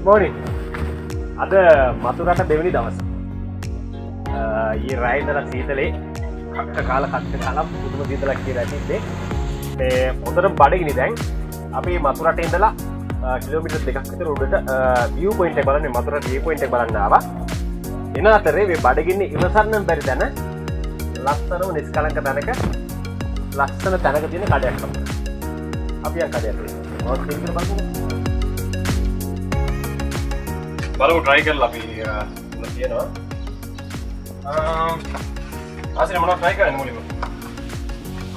morning. Ada Mathurata දෙවෙනි දවස. ඊ රායි ඉඳලා සීතලේ කක්ක කාලා පුදුම සීතලක් කියලා තිබ්බේ. මේ හොඳට බඩගිනි දැන් අපි මතුරට ඉඳලා කිලෝමීටර් 2ක් විතර උඩට view point එක බලන්න මතුරට view point එක බලන්න ආවා. එන අතරේ මේ බඩගින්නේ ඉවසන්න බැරි දැන ලස්සනම නිස්කලංක තැනක ලස්සන තැනක තියෙන කඩයක් හම්බුනා. අපි යන් කඩයට මොකක්ද කියලා බලමු try කරලා අපි මොන තියෙනවා. ආසින මොනවද try කරන්නේ මුලින්ම?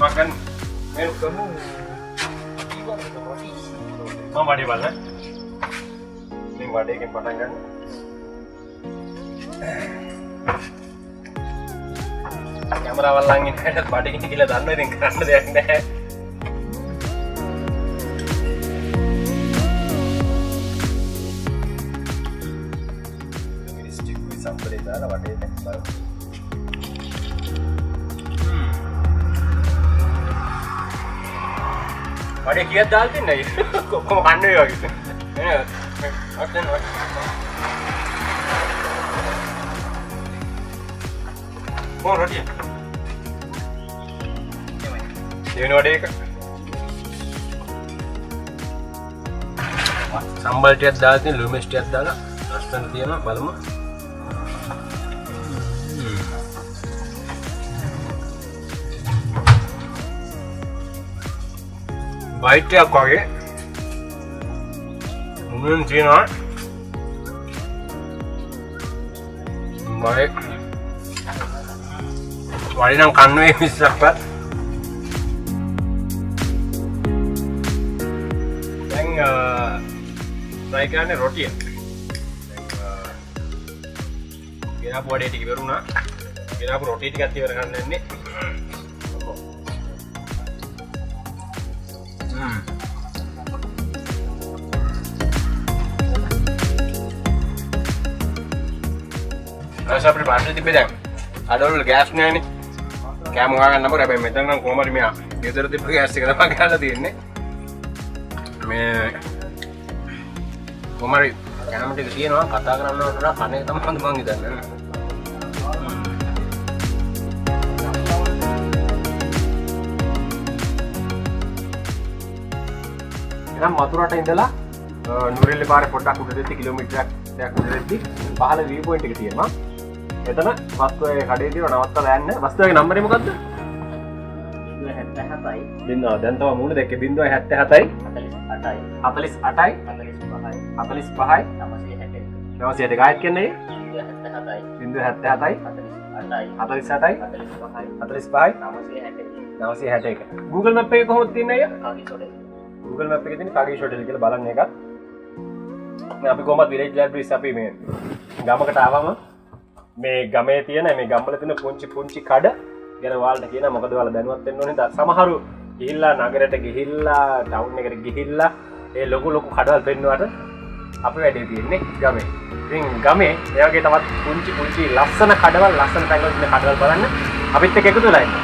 මොකක් ගන්න? මේක කමු. මම වඩේ බලන්න. මේ වඩේකින් පටන් ගන්න. කැමරාවල් ළඟ ඉන්නකොට බඩගිනි කියලා දන්නවා ඉතින් කරන්න දෙයක් නැහැ. සම්බලේ දාලා වටේ දැක්සාව. වඩේ කීයක් දාලා තින්නේ? කොහොම කන්නේ වගේ. නේ. අතෙන් රොටිය. දෙවෙනි වඩේ එක. සම්බල් ටිකක් දාලා තියෙන ලුමස් ටිකක් දාලා ලස්සන තියෙනවා බලමු. බයිට් එකක් වගේ මුලින් තියෙනවා. බයිට් වඩේ නම් කන්නේ මිස්සක්වත්. දැන් try කරන්නේ රොටිය. ගෙනාපු වඩේ ටික ඉවරුණා. ගෙනාපු රොටි ටිකත් ඉවර ගන්න යන්නේ. අපේ පාර්සල් තිබ්බේ දැන් අඩවල ගෑස් නෑනේ. කෑම හොයාගන්න නම්බර හැබැයි මෙතන නම් කොහමද මෙයා ගෙදර තිබ්බ ගෑස් එක තමයි ගන්න තියෙන්නේ. මේ කොහමරි කෑම ටික තියෙනවා කතා කරන්නවට වඩා කන එක තමයි මම හිතන්නේ. එනම් මතුරට ඉඳලා නුවරඑල්ල පාරේ පොඩ්ඩක් උඩට කිලෝමීටරයක් උඩට දෙද්දි පහළ view point එක තියෙනවා. එතන වස්තුවේ කඩේ තියෙන නවත්තලා යන්න. වස්තුවේ නම්බරේ මොකද්ද? 77යි. බින්දුව දැන් තමයි මූණ දැක්කේ 077යි 48යි 48යි 45යි 960 ගායත් කියන්නේ 077යි 48යි 45යි 961 Google Map එකේ කොහොමද තියෙන්නේ අයියා? Google Map එකේ තියෙන කාගේෂ් හොටෙල් කියලා බලන්න එකක්. මේ අපි කොහමද විලේජ් ලයිබ්‍රරිස් අපි මේ ගමකට ආවම මේ ගමේ තියෙන මේ ගම්වල තියෙන පුංචි කඩ ගැන ඔයාලට කියනවා මොකද ඔයාලා දැනුවත් වෙන්න ඕනේ. සමහරු ගිහිල්ලා නගරයට ගිහිල්ලා ටවුන් එකට ගිහිල්ලා ඒ ලොකු කඩවල් පෙන්නුවාට අපි වැඩේ තියෙන්නේ ගමේ. ඉතින් ගමේ ඒ වගේ තවත් පුංචි ලස්සන කඩවල් ලස්සන තැන්වල තියෙන කඩවල් බලන්න අපිත් එක්ක එකතු වෙලා ඉන්න.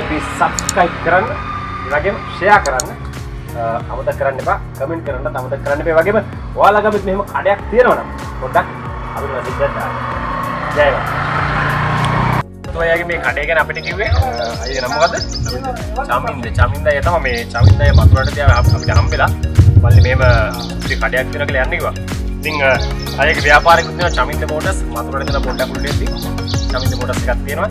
ඉතින් subscribe කරන්න, ඒ වගේම share කරන්න. අමතක කරන්න එපා. කමෙන්ට් කරන්න අමතක කරන්න එපා. ඒ වගේම ඔයාලා ගමෙත් මෙහෙම කඩයක් තියෙනවා නම් පොඩ්ඩක් අපිට මැසේජ් එකක් දාන්න. ජයවා. ඔයාගේ මේ කඩේ ගැන අපිට කිව්වේ අයියේ නම මොකද්ද? චමින්ද. චමින්දය තමයි මේ චමින්දය මතුරට තියාගෙන අපිට හම්බෙලා. මල්ලි මේම ඉතින් කඩයක් තියෙනවා කියලා යන්නේ කිව්වා. ඉතින් අයගේ ව්‍යාපාරිකුත් තියෙනවා චමින්ද මෝටර්ස් මතුරට ඉඳලා පොඩ්ඩක් උඩටදී චමින්ද මෝටර්ස් එකක් තියෙනවා.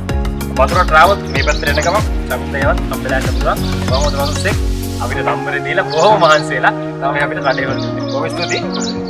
මතුරට ආවොත් මේ පැත්තට එන ගමන් චමින්දයවත් හම්බෙලා යන්න පුළුවන්. කොහොමද මනුස්සෙක් අපිට නම්බරේ දීලා බොහොම මහන්සි වෙලා තමයි අපිට කඩේ වල දුන්නේ. බොහොම ස්තුතියි.